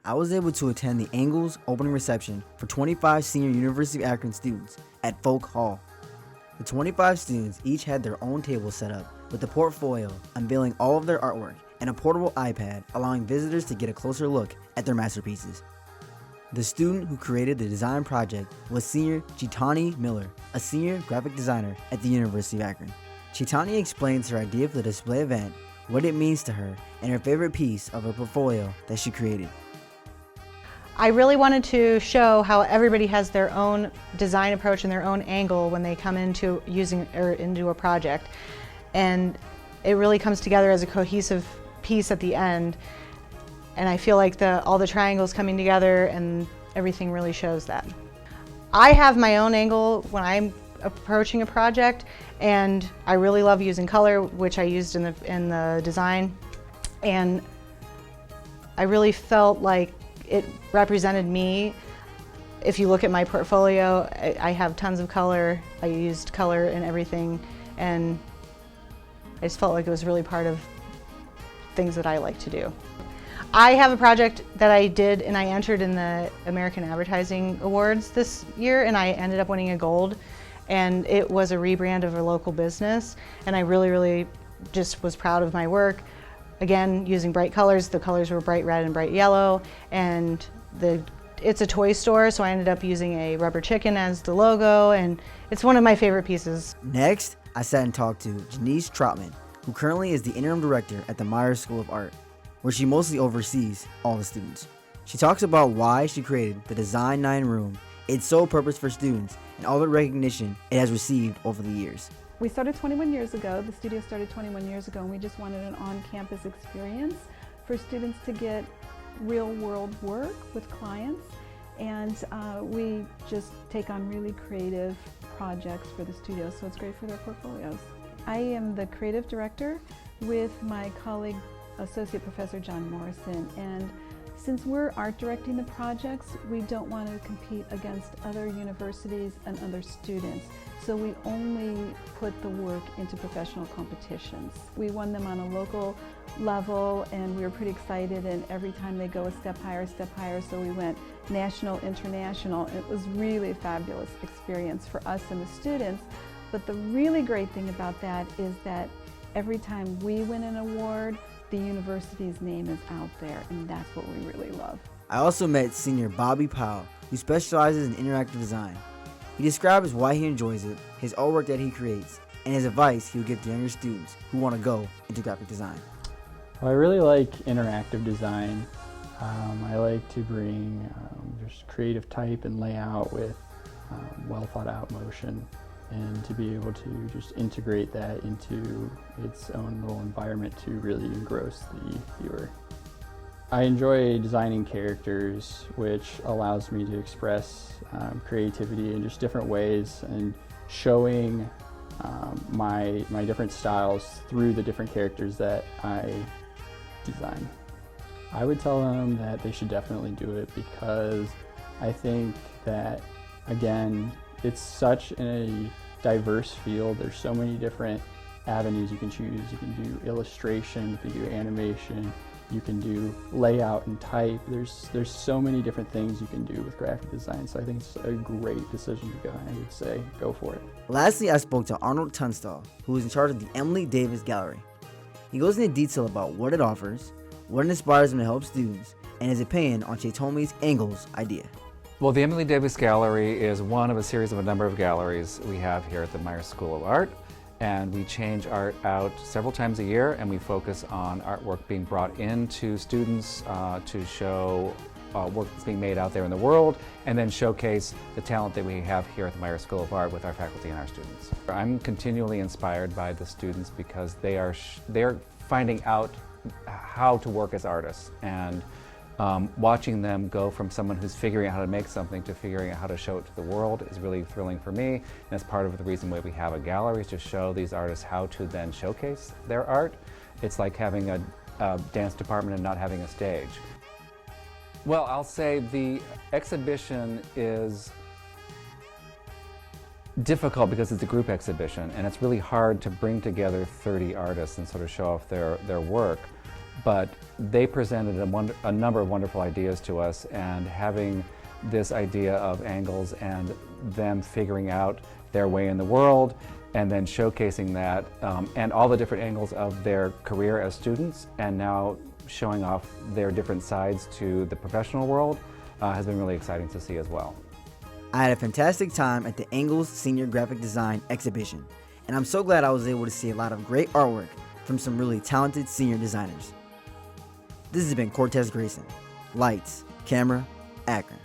I was able to attend the Angles opening reception for 25 senior University of Akron students at Folk Hall. The 25 students each had their own table set up with a portfolio unveiling all of their artwork and a portable iPad allowing visitors to get a closer look at their masterpieces. The student who created the design project was senior Chitani Miller, a senior graphic designer at the University of Akron. Chitani explains her idea for the display event, what it means to her, and her favorite piece of her portfolio that she created. I really wanted to show how everybody has their own design approach and their own angle when they come into into a project. And it really comes together as a cohesive piece at the end. And I feel like all the triangles coming together and everything really shows that. I have my own angle when I'm approaching a project, and I really love using color, which I used in the design. And I really felt like it represented me. If you look at my portfolio, I have tons of color. I used color in everything, and I just felt like it was really part of things that I like to do. I have a project that I did, and I entered in the American Advertising Awards this year, and I ended up winning a gold. And it was a rebrand of a local business, and I really just was proud of my work. Again, using bright colors. The colors were bright red and bright yellow, and it's a toy store, so I ended up using a rubber chicken as the logo, and it's one of my favorite pieces. Next, I sat and talked to Janice Trotman, who currently is the interim director at the Myers School of Art, where she mostly oversees all the students. She talks about why she created the Design 9 room, its sole purpose for students, and all the recognition it has received over the years. We started 21 years ago. The studio started 21 years ago, and we just wanted an on-campus experience for students to get real-world work with clients, and we just take on really creative projects for the studio, so it's great for their portfolios. I am the creative director with my colleague, Associate Professor John Morrison, and since we're art directing the projects, we don't want to compete against other universities and other students. So we only put the work into professional competitions. We won them on a local level, and we were pretty excited, and every time they go a step higher, so we went national, international. It was really a fabulous experience for us and the students. But the really great thing about that is that every time we win an award, the university's name is out there, and that's what we really love. I also met senior Bobby Powell, who specializes in interactive design. He describes why he enjoys it, his artwork that he creates, and his advice he would give to younger students who want to go into graphic design. Well, I really like interactive design. I like to bring just creative type and layout with well thought out motion, and to be able to just integrate that into its own little environment to really engross the viewer. I enjoy designing characters, which allows me to express creativity in just different ways and showing my different styles through the different characters that I design. I would tell them that they should definitely do it because I think that, again, it's such a diverse field. There's so many different avenues you can choose. You can do illustration, you can do animation, you can do layout and type. There's so many different things you can do with graphic design, so I think it's a great decision to go. I would say go for it. Lastly, I spoke to Arnold Tunstall, who is in charge of the Emily Davis Gallery. He goes into detail about what it offers, what it inspires him to help students, and his opinion on Chitomi's Angles idea. Well, the Emily Davis Gallery is one of a series of a number of galleries we have here at the Myers School of Art, and we change art out several times a year, and we focus on artwork being brought into students to show work that's being made out there in the world, and then showcase the talent that we have here at the Myers School of Art with our faculty and our students. I'm continually inspired by the students because they're finding out how to work as artists, and watching them go from someone who's figuring out how to make something to figuring out how to show it to the world is really thrilling for me. And it's part of the reason why we have a gallery, is to show these artists how to then showcase their art. It's like having a dance department and not having a stage. Well, I'll say the exhibition is difficult because it's a group exhibition, and it's really hard to bring together 30 artists and sort of show off their work. but they presented a number of wonderful ideas to us, and having this idea of angles and them figuring out their way in the world and then showcasing that and all the different angles of their career as students, and now showing off their different sides to the professional world has been really exciting to see as well. I had a fantastic time at the Angles Senior Graphic Design Exhibition, and I'm so glad I was able to see a lot of great artwork from some really talented senior designers. This has been Cortez Grayson. Lights, camera, Akron.